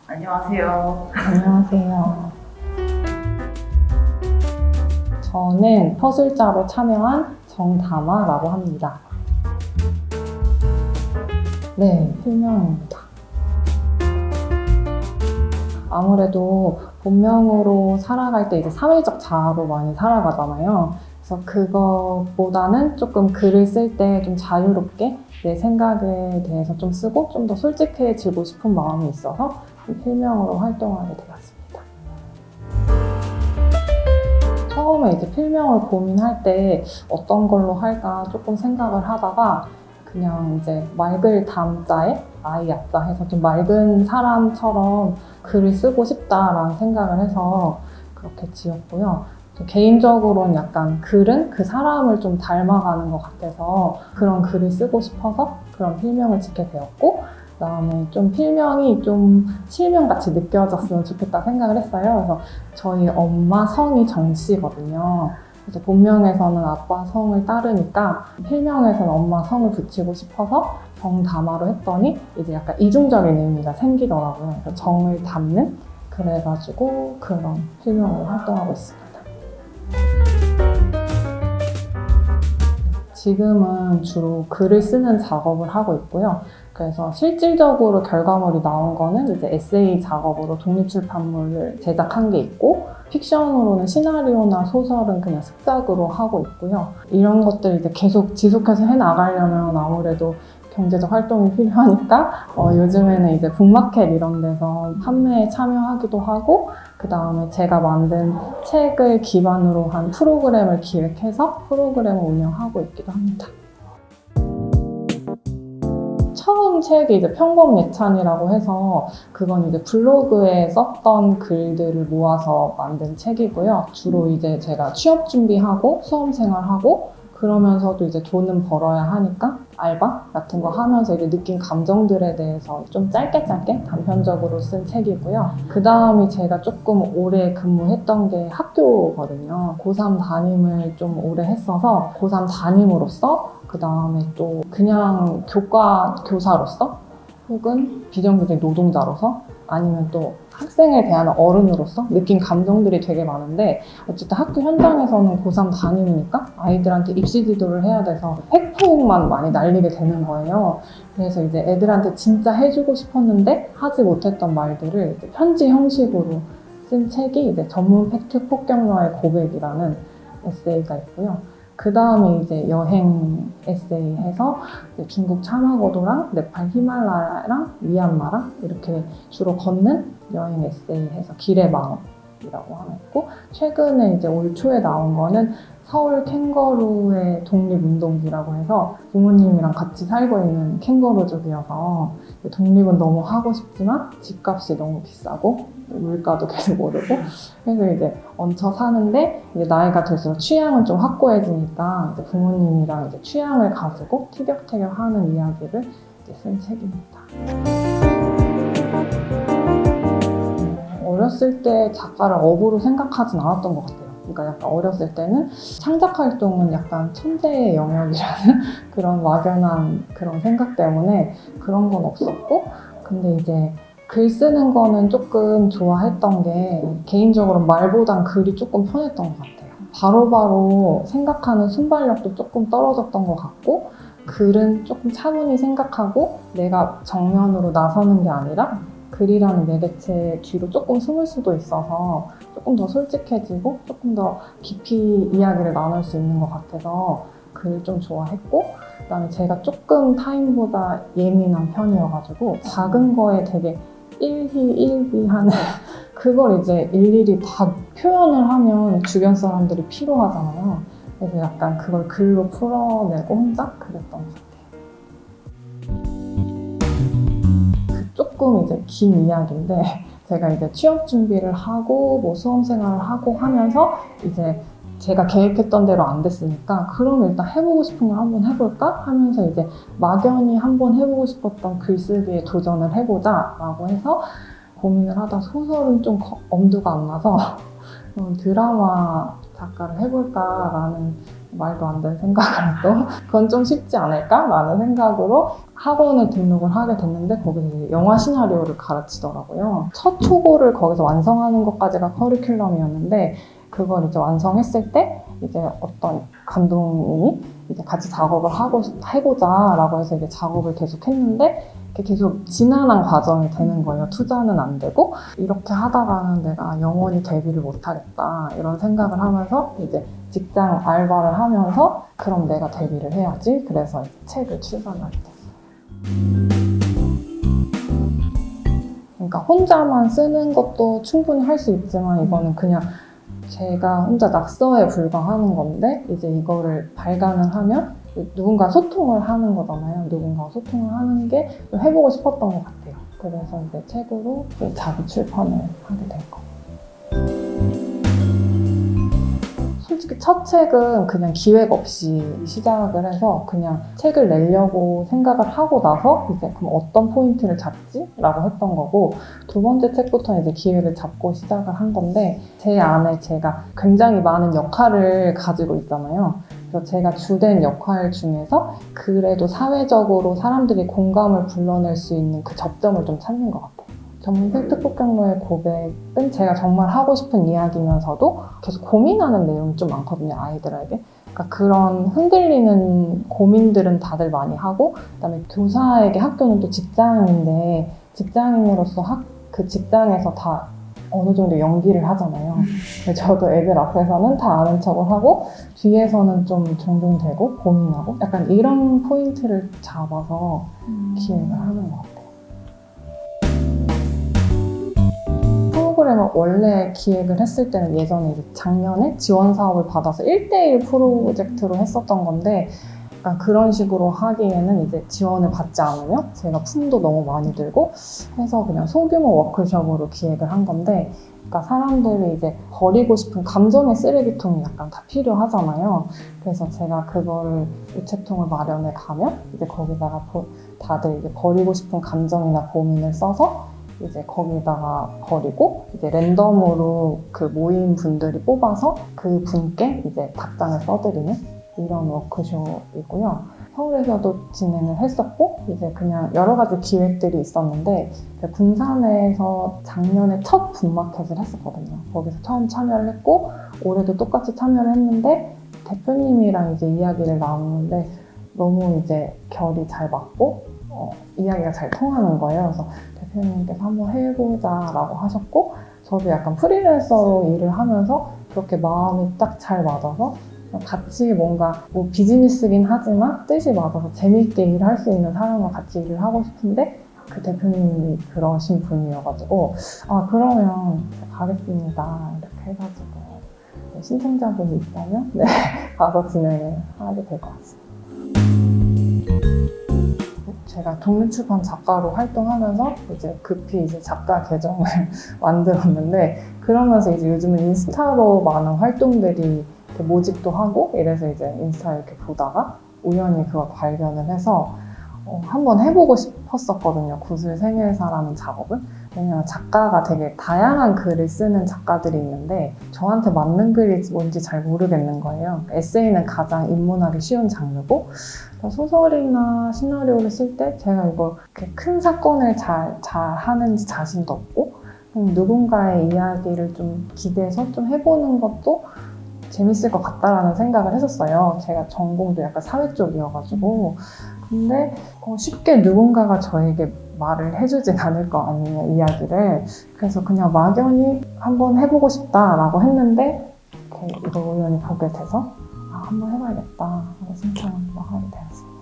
안녕하세요. 안녕하세요. 저는 서술자로 참여한 정다마라고 합니다. 네, 필명입니다. 아무래도 본명으로 살아갈 때 이제 사회적 자아로 많이 살아가잖아요. 그래서 그거보다는 조금 글을 쓸 때 좀 자유롭게 내 생각에 대해서 좀 쓰고 좀 더 솔직해지고 싶은 마음이 있어서 필명으로 활동하게 되었습니다. 처음에 이제 필명을 고민할 때 어떤 걸로 할까 조금 생각을 하다가 그냥 이제 맑을 담자에 아이 약자 해서 좀 맑은 사람처럼 글을 쓰고 싶다라는 생각을 해서 그렇게 지었고요. 개인적으로는 약간 글은 그 사람을 좀 닮아가는 것 같아서 그런 글을 쓰고 싶어서 그런 필명을 짓게 되었고, 그다음에 좀 필명이 좀 실명같이 느껴졌으면 좋겠다 생각을 했어요. 그래서 저희 엄마 성이 정씨거든요. 그래서 본명에서는 아빠 성을 따르니까 필명에서는 엄마 성을 붙이고 싶어서 정담아로 했더니 이제 약간 이중적인 의미가 생기더라고요. 그래서 정을 담는, 그래가지고 그런 필명으로 활동하고 있습니다. 지금은 주로 글을 쓰는 작업을 하고 있고요. 그래서 실질적으로 결과물이 나온 거는 이제 에세이 작업으로 독립출판물을 제작한 게 있고, 픽션으로는 시나리오나 소설은 그냥 습작으로 하고 있고요. 이런 것들 이제 계속 지속해서 해 나가려면 아무래도 경제적 활동이 필요하니까 요즘에는 이제 북마켓 이런 데서 판매에 참여하기도 하고, 그 다음에 제가 만든 책을 기반으로 한 프로그램을 기획해서 프로그램을 운영하고 있기도 합니다. 처음 책이 이제 평범예찬이라고 해서 그건 이제 블로그에 썼던 글들을 모아서 만든 책이고요. 주로 이제 제가 취업 준비하고 수험생활하고 그러면서도 이제 돈은 벌어야 하니까 알바 같은 거 하면서 이제 느낀 감정들에 대해서 좀 짧게 단편적으로 쓴 책이고요. 그 다음이 제가 조금 오래 근무했던 게 학교거든요. 고3 담임을 좀 오래 했어서 고3 담임으로서, 그 다음에 또 그냥 교사로서, 혹은 비정규직 노동자로서, 아니면 또 학생을 대하는 어른으로서 느낀 감정들이 되게 많은데, 어쨌든 학교 현장에서는 고3 담임이니까 아이들한테 입시 지도를 해야 돼서 팩폭만 많이 날리게 되는 거예요. 그래서 이제 애들한테 진짜 해주고 싶었는데 하지 못했던 말들을 이제 편지 형식으로 쓴 책이 이제 전문 팩트 폭격러의 고백이라는 에세이가 있고요. 그 다음에 이제 여행 에세이 해서 중국 차마고도랑 네팔 히말라야랑 미얀마랑 이렇게 주로 걷는 여행 에세이 해서 길의 마음이라고 하나 있고, 최근에 이제 올 초에 나온 거는 서울 캥거루의 독립운동기라고 해서 부모님이랑 같이 살고 있는 캥거루족이어서 독립은 너무 하고 싶지만 집값이 너무 비싸고 물가도 계속 오르고, 그래서 이제 얹혀 사는데 이제 나이가 들수록 취향은 좀 확고해지니까 이제 부모님이랑 이제 취향을 가지고 티격태격하는 이야기를 이제 쓴 책입니다. 어렸을 때 작가를 업으로 생각하진 않았던 것 같아요. 그러니까 약간 어렸을 때는 창작 활동은 약간 천재의 영역이라는 그런 막연한 그런 생각 때문에 그런 건 없었고, 근데 이제 글 쓰는 거는 조금 좋아했던 게 개인적으로 말보단 글이 조금 편했던 것 같아요. 바로바로 생각하는 순발력도 조금 떨어졌던 것 같고, 글은 조금 차분히 생각하고 내가 정면으로 나서는 게 아니라 글이라는 매개체 뒤로 조금 숨을 수도 있어서 조금 더 솔직해지고 조금 더 깊이 이야기를 나눌 수 있는 것 같아서 글을 좀 좋아했고, 그다음에 제가 조금 타인보다 예민한 편이어가지고 작은 거에 되게 일희일비하는 그걸 이제 일일이 다 표현을 하면 주변 사람들이 피로하잖아요. 그래서 약간 그걸 글로 풀어내고 혼자 그랬던 것 같아요. 조금 이제 긴 이야기인데, 제가 이제 취업 준비를 하고 뭐 수험 생활을 하고 하면서 이제 제가 계획했던 대로 안 됐으니까 그럼 일단 해보고 싶은 걸 한번 해볼까 하면서 이제 막연히 한번 해보고 싶었던 글쓰기에 도전을 해보자 라고 해서 고민을 하다 소설은 좀 엄두가 안 나서 드라마 작가를 해볼까라는 말도 안 되는 생각을 또 그건 좀 쉽지 않을까라는 생각으로 학원을 등록을 하게 됐는데 거기서 이제 영화 시나리오를 가르치더라고요. 첫 초고를 거기서 완성하는 것까지가 커리큘럼이었는데 그걸 이제 완성했을 때 이제 어떤 감독님이 이제 같이 작업을 해보자라고 해서 이제 작업을 계속 했는데 계속 지난한 과정이 되는 거예요. 투자는 안 되고 이렇게 하다가는 내가 영원히 데뷔를 못하겠다 이런 생각을 하면서 이제 직장 알바를 하면서 그럼 내가 데뷔를 해야지. 그래서 이제 책을 출간하게 됐어요. 그러니까 혼자만 쓰는 것도 충분히 할 수 있지만 이거는 그냥 제가 혼자 낙서에 불과하는 건데 이제 이거를 발간을 하면 누군가 소통을 하는 거잖아요. 누군가 소통을 하는 게 좀 해보고 싶었던 것 같아요. 그래서 이제 책으로 자기 출판을 하게 된 거예요. 솔직히 첫 책은 그냥 기획 없이 시작을 해서 그냥 책을 내려고 생각을 하고 나서 이제 그럼 어떤 포인트를 잡지? 라고 했던 거고 두 번째 책부터는 이제 기획을 잡고 시작을 한 건데 제 안에 제가 굉장히 많은 역할을 가지고 있잖아요. 그래서 제가 주된 역할 중에서 그래도 사회적으로 사람들이 공감을 불러낼 수 있는 그 접점을 좀 찾는 것 같아요. 전문 팩트폭격로의 고백은 제가 정말 하고 싶은 이야기면서도 계속 고민하는 내용이 좀 많거든요, 아이들에게. 그러니까 그런 흔들리는 고민들은 다들 많이 하고, 그다음에 교사에게 학교는 또 직장인데, 직장인으로서 그 직장에서 다 어느 정도 연기를 하잖아요. 저도 애들 앞에서는 다 아는 척을 하고, 뒤에서는 좀 중동되고, 고민하고, 약간 이런 포인트를 잡아서 기획을 하는 것 같아요. 프로그램을 원래 기획을 했을 때는 예전에 이제 작년에 지원 사업을 받아서 1대1 프로젝트로 했었던 건데 약간 그런 식으로 하기에는 이제 지원을 받지 않으면 제가 품도 너무 많이 들고 해서 그냥 소규모 워크숍으로 기획을 한 건데 그러니까 사람들이 이제 버리고 싶은 감정의 쓰레기통이 약간 다 필요하잖아요. 그래서 제가 그거를 우체통을 마련해 가면 이제 거기다가 다들 이제 버리고 싶은 감정이나 고민을 써서 이제 거기다가 버리고 이제 랜덤으로 그 모임 분들이 뽑아서 그 분께 이제 답장을 써드리는 이런 워크숍이고요. 서울에서도 진행을 했었고 이제 그냥 여러 가지 기획들이 있었는데 군산에서 작년에 첫 붐마켓을 했었거든요. 거기서 처음 참여를 했고 올해도 똑같이 참여를 했는데 대표님이랑 이제 이야기를 나누는데 너무 이제 결이 잘 맞고 이야기가 잘 통하는 거예요. 그래서 대표님께서 한번 해보자라고 하셨고 저도 약간 프리랜서로 일을 하면서 그렇게 마음이 딱 잘 맞아서 같이 뭔가 뭐 비즈니스긴 하지만 뜻이 맞아서 재밌게 일을 할 수 있는 사람과 같이 일을 하고 싶은데 그 대표님이 그러신 분이어가지고 그러면 가겠습니다 이렇게 해가지고 신청자분이 있다면 가서 진행을 하게 될 것 같습니다. 제가 독립출판 작가로 활동하면서 이제 급히 이제 작가 계정을 만들었는데 그러면서 이제 요즘은 인스타로 많은 활동들이 모집도 하고 이래서 이제 인스타 이렇게 보다가 우연히 그걸 발견을 해서 한번 해보고 싶었었거든요. 구슬 생일사라는 작업을. 왜냐면 작가가 되게 다양한 글을 쓰는 작가들이 있는데 저한테 맞는 글이 뭔지 잘 모르겠는 거예요. 에세이는 가장 입문하기 쉬운 장르고 소설이나 시나리오를 쓸 때 제가 이거 큰 사건을 잘 하는지 자신도 없고 누군가의 이야기를 좀 기대해서 좀 해보는 것도 재밌을 것 같다라는 생각을 했었어요. 제가 전공도 약간 사회 쪽이어가지고 근데 쉽게 누군가가 저에게 말을 해주진 않을 거 아니에요, 이야기를. 그래서 그냥 막연히 한번 해보고 싶다라고 했는데 이걸 우연히 보게 돼서 한번 해봐야겠다 하고 신청을 하게 되었습니다.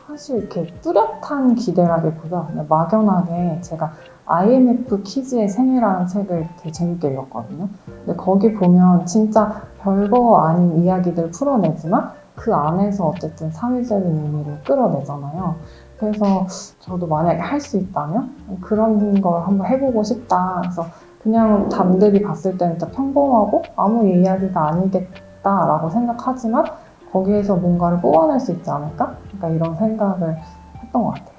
사실 이렇게 뚜렷한 기대라기보다 그냥 막연하게 제가 IMF 키즈의 생애라는 책을 되게 재밌게 읽었거든요. 근데 거기 보면 진짜 별거 아닌 이야기들 풀어내지만 그 안에서 어쨌든 사회적인 의미를 끌어내잖아요. 그래서 저도 만약에 할 수 있다면 그런 걸 한번 해보고 싶다. 그래서 그냥 남들이 봤을 때는 진짜 평범하고 아무 이야기가 아니겠다라고 생각하지만 거기에서 뭔가를 뽑아낼 수 있지 않을까? 그러니까 이런 생각을 했던 것 같아요.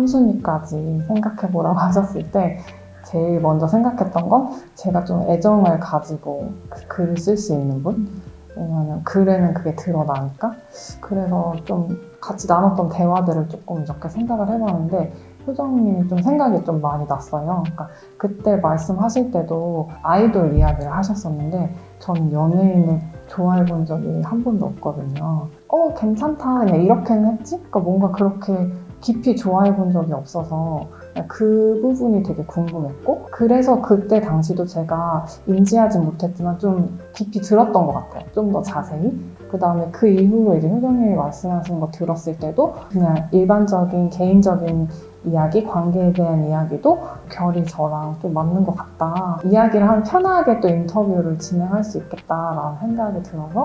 1순위까지 생각해보라고 하셨을 때 제일 먼저 생각했던 건 제가 좀 애정을 가지고 그 글을 쓸 수 있는 분? 왜냐하면 글에는 그게 드러나니까. 그래서 좀 같이 나눴던 대화들을 조금 이렇게 생각을 해봤는데 효정님이 좀 생각이 좀 많이 났어요. 그러니까 그때 말씀하실 때도 아이돌 이야기를 하셨었는데 저는 연예인을 좋아해본 적이 한 번도 없거든요. 괜찮다 그냥 이렇게는 했지? 그러니까 뭔가 그렇게 깊이 좋아해본 적이 없어서 그 부분이 되게 궁금했고 그래서 그때 당시도 제가 인지하진 못했지만 좀 깊이 들었던 것 같아요. 좀 더 자세히. 그 다음에 그 이후로 이제 효정님이 말씀하시는 거 들었을 때도 그냥 일반적인 개인적인 이야기, 관계에 대한 이야기도 결이 저랑 좀 맞는 것 같다. 이야기를 하면 편하게 또 인터뷰를 진행할 수 있겠다라는 생각이 들어서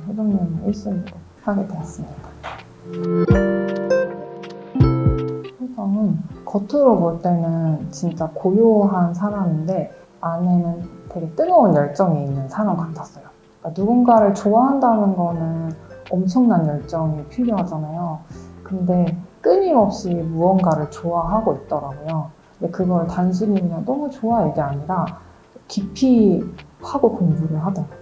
효정님을 1순위로 하게 되었습니다. 효정은 겉으로 볼 때는 진짜 고요한 사람인데 안에는 되게 뜨거운 열정이 있는 사람 같았어요. 그러니까 누군가를 좋아한다는 거는 엄청난 열정이 필요하잖아요. 근데 끊임없이 무언가를 좋아하고 있더라고요. 근데 그걸 단순히 그냥 너무 좋아 이게 아니라 깊이 하고 공부를 하더라고요.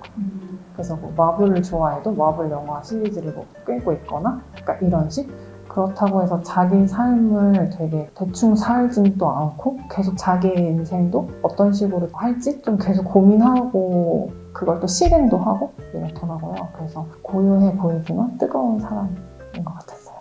그래서 뭐 마블을 좋아해도 마블 영화 시리즈를 뭐 꿰고 있거나 그러니까 이런 식? 그렇다고 해서 자기 삶을 되게 대충 살진 또 않고 계속 자기 인생도 어떤 식으로 할지 좀 계속 고민하고 그걸 또 실행도 하고 이렇더라고요. 그래서 고요해 보이지만 뜨거운 사람인 것 같았어요.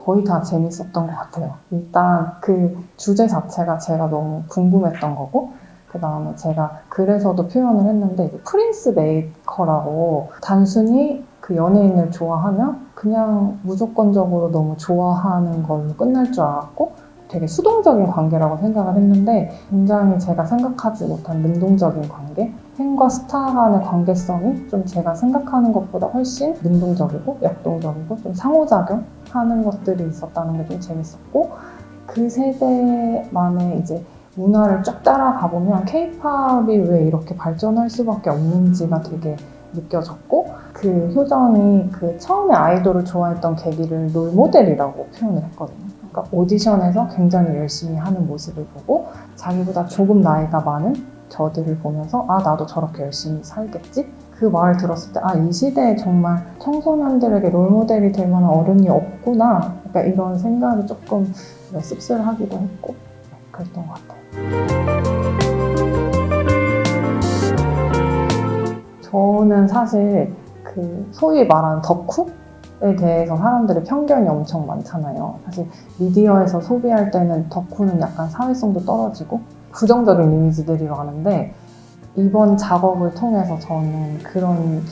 거의 다 재밌었던 것 같아요. 일단 그 주제 자체가 제가 너무 궁금했던 거고 그 다음에 제가 글에서도 표현을 했는데 프린스 메이커라고 단순히 그 연예인을 좋아하면 그냥 무조건적으로 너무 좋아하는 걸로 끝날 줄 알았고 되게 수동적인 관계라고 생각을 했는데 굉장히 제가 생각하지 못한 능동적인 관계? 팬과 스타 간의 관계성이 좀 제가 생각하는 것보다 훨씬 능동적이고 역동적이고 좀 상호작용하는 것들이 있었다는 게 좀 재밌었고 그 세대만의 이제 문화를 쫙 따라가 보면 K-팝이 왜 이렇게 발전할 수밖에 없는지가 되게 느껴졌고 그 효정이 그 처음에 아이돌을 좋아했던 계기를 롤모델이라고 표현을 했거든요. 그러니까 오디션에서 굉장히 열심히 하는 모습을 보고 자기보다 조금 나이가 많은 저들을 보면서 나도 저렇게 열심히 살겠지? 그 말을 들었을 때 이 시대에 정말 청소년들에게 롤모델이 될 만한 어른이 없구나. 그러니까 이런 생각이 조금 씁쓸하기도 했고 그랬던 것 같아요. 저는 사실 그 소위 말하는 덕후에 대해서 사람들의 편견이 엄청 많잖아요. 사실 미디어에서 소비할 때는 덕후는 약간 사회성도 떨어지고 부정적인 이미지들이 많은데 이번 작업을 통해서 저는 그런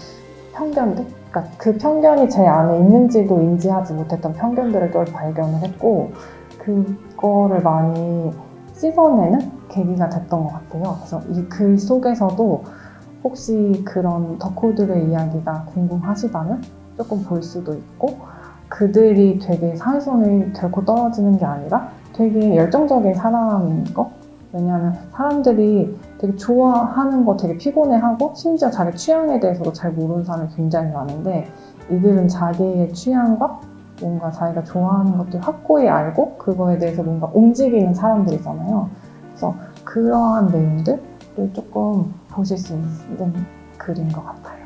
편견들? 그러니까 그 편견이 제 안에 있는지도 인지하지 못했던 편견들을 또 발견을 했고 그거를 많이 씻어내는 계기가 됐던 것 같아요. 그래서 이 글 속에서도 혹시 그런 덕후들의 이야기가 궁금하시다면 조금 볼 수도 있고 그들이 되게 사회성이 결코 떨어지는 게 아니라 되게 열정적인 사람인 거? 왜냐하면 사람들이 되게 좋아하는 거 되게 피곤해하고 심지어 자기 취향에 대해서도 잘 모르는 사람이 굉장히 많은데 이들은 자기의 취향과 뭔가 자기가 좋아하는 것들 확고히 알고 그거에 대해서 뭔가 움직이는 사람들이잖아요. 그래서 그러한 내용들을 조금 보실 수 있는 글인 것 같아요.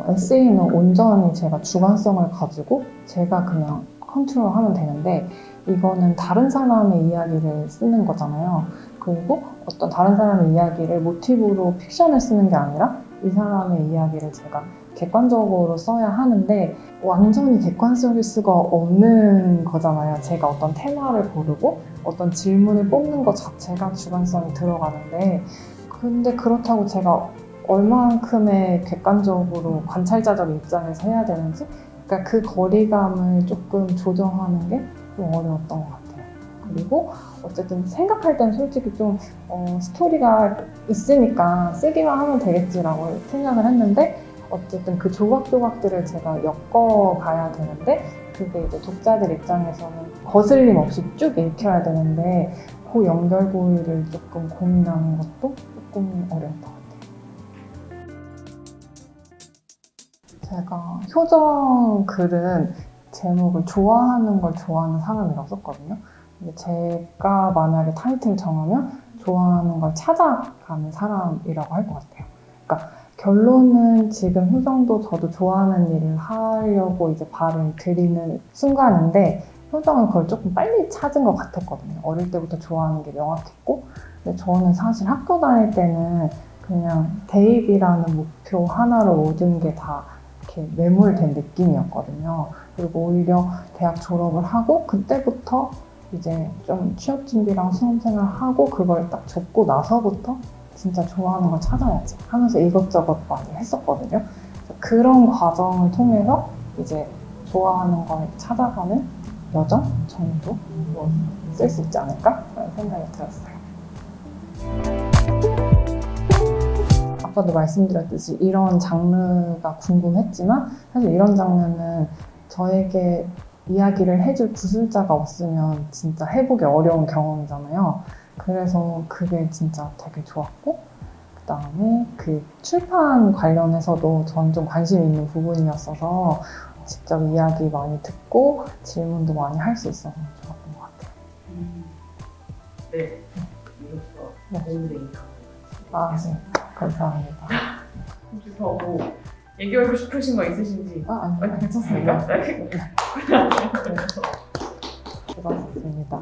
에세이는 온전히 제가 주관성을 가지고 제가 그냥 컨트롤하면 되는데 이거는 다른 사람의 이야기를 쓰는 거잖아요. 그리고 어떤 다른 사람의 이야기를 모티브로 픽션을 쓰는 게 아니라 이 사람의 이야기를 제가 객관적으로 써야 하는데 완전히 객관적일 수가 없는 거잖아요. 제가 어떤 테마를 고르고 어떤 질문을 뽑는 것 자체가 주관성이 들어가는데 근데 그렇다고 제가 얼만큼의 객관적으로 관찰자적 입장에서 해야 되는지 그러니까 그 거리감을 조금 조정하는 게 좀 어려웠던 것 같아요. 그리고 어쨌든 생각할 땐 솔직히 좀 스토리가 있으니까 쓰기만 하면 되겠지라고 생각을 했는데 어쨌든 그 조각조각들을 제가 엮어가야 되는데 그게 이제 독자들 입장에서는 거슬림 없이 쭉 읽혀야 되는데 그 연결고리를 조금 고민하는 것도 조금 어려웠던 것 같아요. 제가 효정 글은 제목을 좋아하는 걸 좋아하는 사람이라고 썼거든요. 근데 제가 만약에 타이틀 정하면 좋아하는 걸 찾아가는 사람이라고 할 것 같아요. 그러니까 결론은 지금 효정도 저도 좋아하는 일을 하려고 이제 발을 들이는 순간인데 효정은 그걸 조금 빨리 찾은 것 같았거든요. 어릴 때부터 좋아하는 게 명확했고 근데 저는 사실 학교 다닐 때는 그냥 대입이라는 목표 하나로 모든 게 다 이렇게 매몰된 느낌이었거든요. 그리고 오히려 대학 졸업을 하고 그때부터 이제 좀 취업 준비랑 수험 생활 하고 그걸 딱 접고 나서부터 진짜 좋아하는 걸 찾아야지 하면서 이것저것 많이 했었거든요. 그런 과정을 통해서 이제 좋아하는 걸 찾아가는 여정 정도 쓸 수 있지 않을까? 라는 생각이 들었어요. 아까도 말씀드렸듯이 이런 장르가 궁금했지만 사실 이런 장르는 저에게 이야기를 해줄 구술자가 없으면 진짜 해보기 어려운 경험이잖아요. 그래서 그게 진짜 되게 좋았고 그 다음에 그 출판 관련해서도 전 좀 관심 있는 부분이었어서 직접 이야기 많이 듣고 질문도 많이 할 수 있어서 좋았던 것 같아요. 네, 이로써 네. 도움이 되니까. 네. 감사합니다. 혹시 더 뭐 얘기하고 싶으신 거 있으신지? 아니요. 괜찮습니까? 네. 네. 수고하셨습니다.